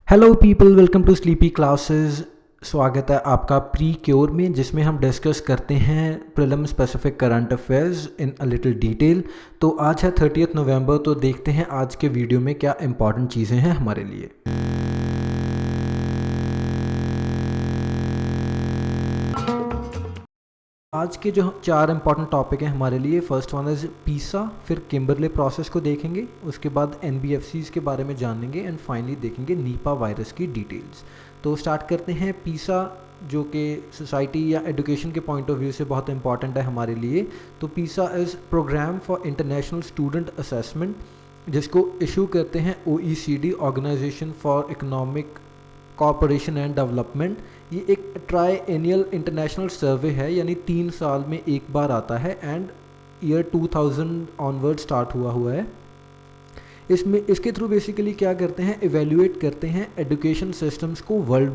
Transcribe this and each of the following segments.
Hello people, welcome to sleepy classes. स्वागत है आपका प्री क्योर में, जिसमें हम डिस्कस करते हैं prelim specific current affairs in a little detail. तो आज है 30 नवंबर, तो देखते हैं आज के वीडियो में क्या इंपॉर्टेंट चीज़ें हैं हमारे लिए। आज के जो 4 इंपॉर्टेंट टॉपिक हैं हमारे लिए, फर्स्ट वन इज़ पीसा, फिर किम्बरले प्रोसेस को देखेंगे, उसके बाद एनबीएफसीज़ के बारे में जानेंगे एंड फाइनली देखेंगे नीपा वायरस की डिटेल्स। तो स्टार्ट करते हैं पीसा, जो कि सोसाइटी या एजुकेशन के पॉइंट ऑफ व्यू से बहुत इंपॉर्टेंट है हमारे लिए। तो PISA is programme for international student assessment, जिसको इशू करते हैं OECD, organisation for economic corporation and development. ये एक ट्राई एनियल इंटरनेशनल सर्वे है, यानी 3 साल में एक बार आता है एंड ईयर 2000 ऑनवर्ड स्टार्ट हुआ है। इसमें इसके थ्रू बेसिकली क्या करते हैं, इवेल्युएट करते हैं एजुकेशन सिस्टम्स को world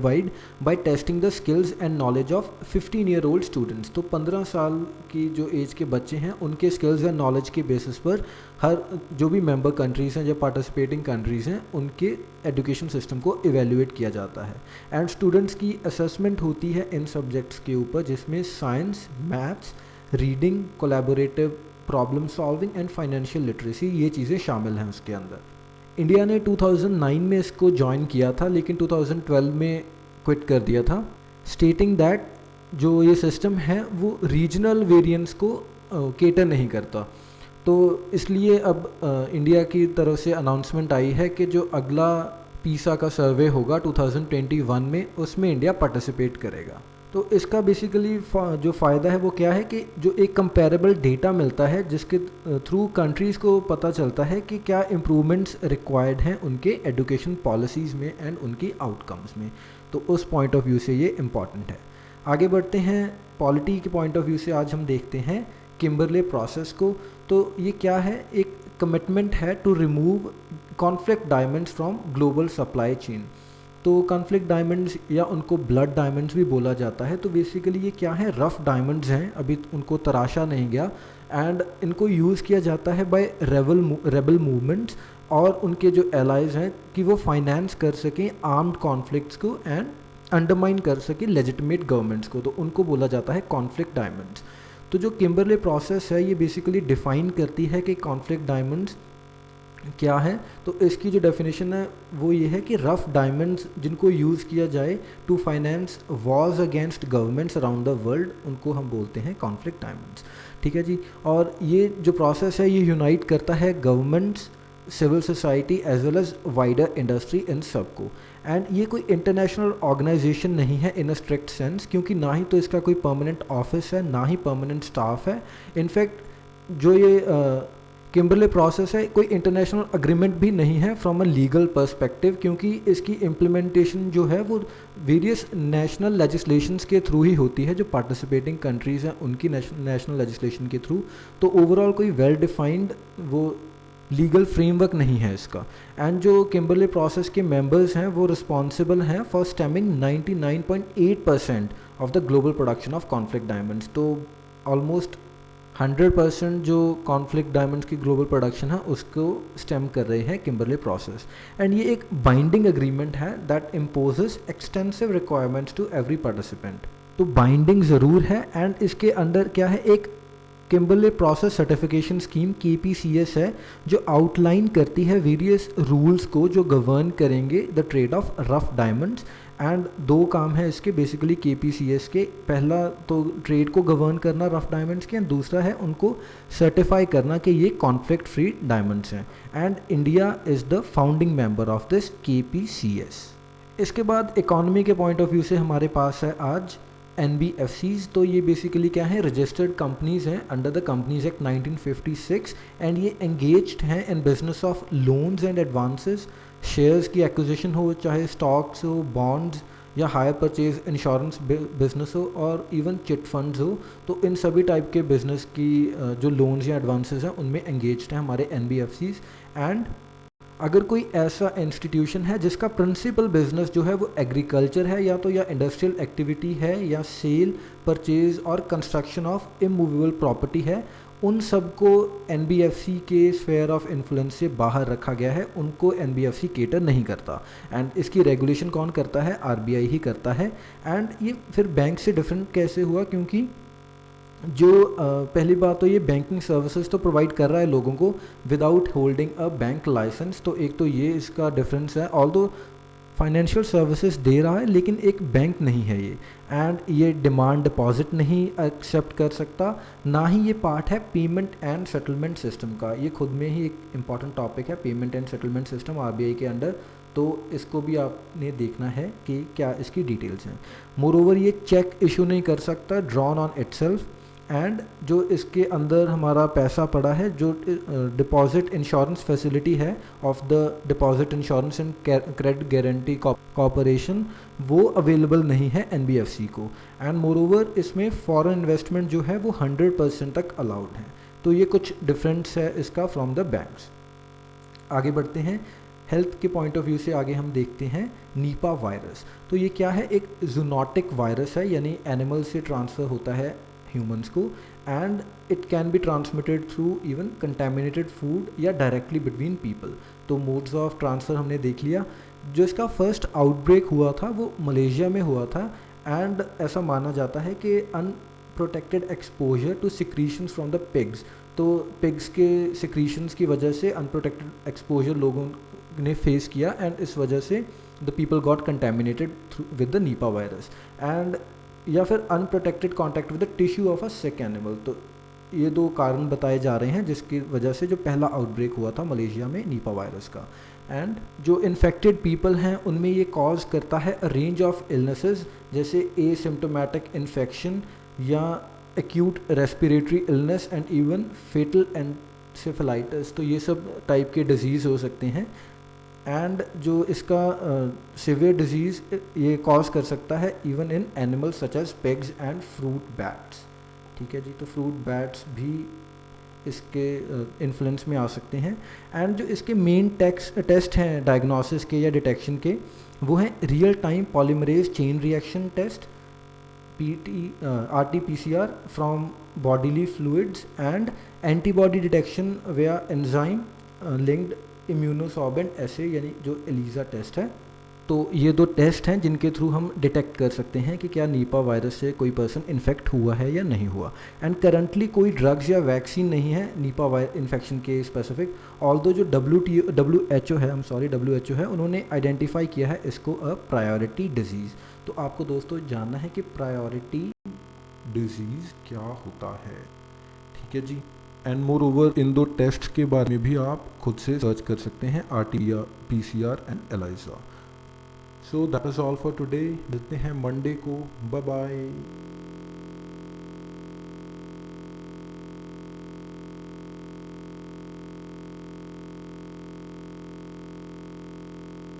wide by testing the skills and knowledge of 15 year old students. तो 15 साल की जो एज के बच्चे हैं, उनके स्किल्स एंड नॉलेज के बेसिस पर हर जो भी मेंबर कंट्रीज़ हैं, जो पार्टिसिपेटिंग कंट्रीज़ हैं, उनके एजुकेशन सिस्टम को इवेल्युएट किया जाता है। एंड स्टूडेंट्स की असेसमेंट होती है इन सब्जेक्ट्स के ऊपर, जिसमें science, maths, reading, collaborative problem solving and financial literacy, ये चीज़ें शामिल हैं उसके अंदर। इंडिया ने 2009 में इसको ज्वाइन किया था, लेकिन 2012 में क्विट कर दिया था, स्टेटिंग दैट जो ये सिस्टम है वो रीजनल वेरिएंस को केटर नहीं करता। तो इसलिए अब इंडिया की तरफ से अनाउंसमेंट आई है कि जो अगला पीसा का सर्वे होगा 2021 में, उसमें इंडिया पार्टिसिपेट करेगा। तो इसका बेसिकली जो फ़ायदा है वो क्या है कि जो एक कंपेरेबल डेटा मिलता है, जिसके थ्रू कंट्रीज़ को पता चलता है कि क्या इम्प्रूवमेंट्स रिक्वायर्ड हैं उनके एजुकेशन पॉलिसीज़ में एंड उनकी आउटकम्स में। तो उस पॉइंट ऑफ व्यू से ये इम्पॉर्टेंट है। आगे बढ़ते हैं, पॉलिटी के पॉइंट ऑफ व्यू से आज हम देखते हैं किम्बरले प्रोसेस को। तो ये क्या है, एक कमिटमेंट है to remove conflict diamonds from global supply chain. तो कॉन्फ्लिक्ट डायमंड्स या उनको ब्लड डायमंड्स भी बोला जाता है। तो बेसिकली ये क्या है, रफ़ डायमंड्स हैं, अभी उनको तराशा नहीं गया, एंड इनको यूज़ किया जाता है बाय रेबल मूवमेंट्स और उनके जो एलाइज हैं, कि वो फाइनेंस कर सकें आर्म्ड कॉन्फ्लिक्ट्स को एंड अंडरमाइन कर सकें लेजिटिमेट गवर्नमेंट्स को। तो उनको बोला जाता है कॉन्फ्लिक्ट डायमंड्स। तो जो किम्बरले प्रोसेस है, ये बेसिकली डिफ़ाइन करती है कि कॉन्फ्लिक्ट डायमंड्स क्या है। तो इसकी जो डेफिनेशन है वो ये है कि रफ़ डायमंड्स जिनको यूज़ किया जाए to finance wars against governments around the world, उनको हम बोलते हैं कॉन्फ्लिक्ट डायमंड्स। ठीक है जी। और ये जो प्रोसेस है, ये यूनाइट करता है governments, civil society as well as wider industry, इन सबको। एंड ये कोई इंटरनेशनल ऑर्गेनाइजेशन नहीं है इन अ स्ट्रिक्ट सेंस, क्योंकि ना ही तो इसका कोई परमानेंट ऑफिस है, ना ही परमानेंट स्टाफ है। इनफैक्ट जो ये किम्बरले प्रोसेस है, कोई इंटरनेशनल अग्रीमेंट भी नहीं है फ्रॉम अ लीगल पर्सपेक्टिव, क्योंकि इसकी इम्प्लीमेंटेशन जो है वो वेरियस नेशनल लेजिस्लेशंस के थ्रू ही होती है, जो पार्टिसिपेटिंग कंट्रीज़ हैं उनकी नेशनल लेजिस्लेशन के थ्रू। तो ओवरऑल कोई वेल डिफाइंड वो लीगल फ्रेमवर्क नहीं है इसका। एंड जो किम्बरले प्रोसेस के मेंबर्स हैं वो रिस्पॉन्सिबल हैं for stemming 99.8% of the global production of conflict diamonds. तो ऑलमोस्ट 100% जो कॉन्फ्लिक्ट डायमंड्स की ग्लोबल प्रोडक्शन है उसको स्टेम कर रहे हैं किम्बरले प्रोसेस। एंड ये एक बाइंडिंग एग्रीमेंट है that imposes extensive requirements to every participant. तो बाइंडिंग ज़रूर है, एंड इसके अंदर क्या है, एक Kimberley process certification scheme KPCS है, जो आउटलाइन करती है वेरियस रूल्स को जो गवर्न करेंगे the trade off rough diamonds. And 2 काम है इसके बेसिकली KPCS के, पहला तो ट्रेड को गवर्न करना रफ़ डायमंड्स के, एंड दूसरा है उनको सर्टिफाई करना कि ये कॉन्फ्लिक्ट फ्री डायमंड्स हैं। And India is the founding member of this KPCS। इसके बाद इकॉनमी के पॉइंट ऑफ व्यू से हमारे पास है आज NBFCs। तो ये बेसिकली क्या है, रजिस्टर्ड कंपनीज़ हैं under the companies act 1956, and ये एंगेज्ड हैं in business of loans and advances, shares की एक्विजिशन हो, चाहे स्टॉक्स हो, बॉन्ड्स, या हायर परचेज इंश्योरेंस बिजनेस हो, और इवन चिट फंड्स हो। तो इन सभी टाइप के बिजनेस की जो लोन्स या एडवांसेस हैं उनमें एंगेज्ड हैं हमारे NBFCs। एंड अगर कोई ऐसा इंस्टीट्यूशन है जिसका प्रिंसिपल बिजनेस जो है वो एग्रीकल्चर है, या तो या इंडस्ट्रियल एक्टिविटी है, या सेल, परचेज और कंस्ट्रक्शन ऑफ इमूवेबल प्रॉपर्टी है, उन सबको एनबीएफसी के स्फेयर ऑफ इन्फ्लुएंस से बाहर रखा गया है, उनको एनबीएफसी केटर नहीं करता। एंड इसकी रेगुलेशन कौन करता है? आरबीआई ही करता है। एंड ये फिर बैंक से डिफरेंट कैसे हुआ? क्योंकि जो पहली बात तो ये बैंकिंग सर्विसेज तो प्रोवाइड कर रहा है लोगों को without holding a bank licence, तो एक तो ये इसका डिफरेंस है। ऑल्दो फाइनेंशियल सर्विसेज दे रहा है लेकिन एक बैंक नहीं है ये। एंड ये डिमांड डिपॉजिट नहीं एक्सेप्ट कर सकता, ना ही ये पार्ट है पेमेंट एंड सेटलमेंट सिस्टम का। ये खुद में ही एक इम्पॉर्टेंट टॉपिक है, payment and settlement system RBI के अंडर, तो इसको भी आपने देखना है कि क्या इसकी डिटेल्स हैं। मोरओवर ये चेक इशू नहीं कर सकता ड्रॉन ऑन इटसेल्फ। एंड जो इसके अंदर हमारा पैसा पड़ा है, जो डिपॉजिट इंश्योरेंस फैसिलिटी है of the deposit insurance and credit guarantee corporation, वो अवेलेबल नहीं है एनबीएफसी को। एंड मोरओवर इसमें फॉरेन इन्वेस्टमेंट जो है वो 100% तक अलाउड है। तो ये कुछ डिफरेंस है इसका फ्रॉम द बैंक्स। आगे बढ़ते हैं, हेल्थ के पॉइंट ऑफ व्यू से आगे हम देखते हैं नीपा वायरस। तो ये क्या है? एक जूनोटिक वायरस है, यानी एनिमल से ट्रांसफ़र होता है ह्यूमंस को। And it can be transmitted through even contaminated food या डायरेक्टली बिटवीन पीपल। तो मोड्स ऑफ ट्रांसफ़र हमने देख लिया। जो इसका फर्स्ट आउटब्रेक हुआ था वो मलेशिया में हुआ था। एंड ऐसा माना जाता है कि unprotected exposure to secretions from the pigs, तो पिग्स के सिक्रीशंस की वजह से अनप्रोटेक्टेड एक्सपोजर लोगों ने फेस किया, एंड इस वजह से the people got contaminated with the Nipah virus. And या फिर unprotected contact with the tissue of a sick animal. तो ये दो कारण बताए जा रहे हैं जिसकी वजह से जो पहला आउटब्रेक हुआ था मलेशिया में नीपा वायरस का। एंड जो इन्फेक्टेड पीपल हैं उनमें ये कॉज करता है अ रेंज ऑफ इलनेसेस, जैसे एसिम्प्टोमेटिक इन्फेक्शन या acute respiratory illness and even fatal encephalitis. तो ये सब टाइप के डिजीज़ हो सकते हैं। एंड जो इसका सिवियर डिजीज़ ये कॉज कर सकता है even in animals such as pigs and fruit bats. ठीक है जी, तो फ्रूट बैट्स भी इसके इन्फ्लुएंस में आ सकते हैं। एंड जो इसके मेन टेस्ट हैं डायग्नोसिस के या डिटेक्शन के, वो हैं real time polymerase chain reaction test RT-PCR from bodily fluids and antibody detection via enzyme linked immunosorbent assay, यानी जो एलिजा टेस्ट है। तो ये दो टेस्ट हैं जिनके थ्रू हम डिटेक्ट कर सकते हैं कि क्या नीपा वायरस से कोई पर्सन इन्फेक्ट हुआ है या नहीं हुआ। एंड करंटली कोई ड्रग्स या वैक्सीन नहीं है नीपा वायरस इन्फेक्शन के स्पेसिफिक। ऑल्दो जो WHO है, उन्होंने आइडेंटिफाई किया है इसको अ प्रायोरिटी डिजीज़। तो आपको दोस्तों जानना है कि प्रायोरिटी डिजीज़ क्या होता है। ठीक है जी। एंड मोर ओवर इन दो टेस्ट के बारे में भी आप खुद से सर्च कर सकते हैं, RT-PCR and ELISA. So that is all for today. मिलते हैं मंडे को। Bye bye.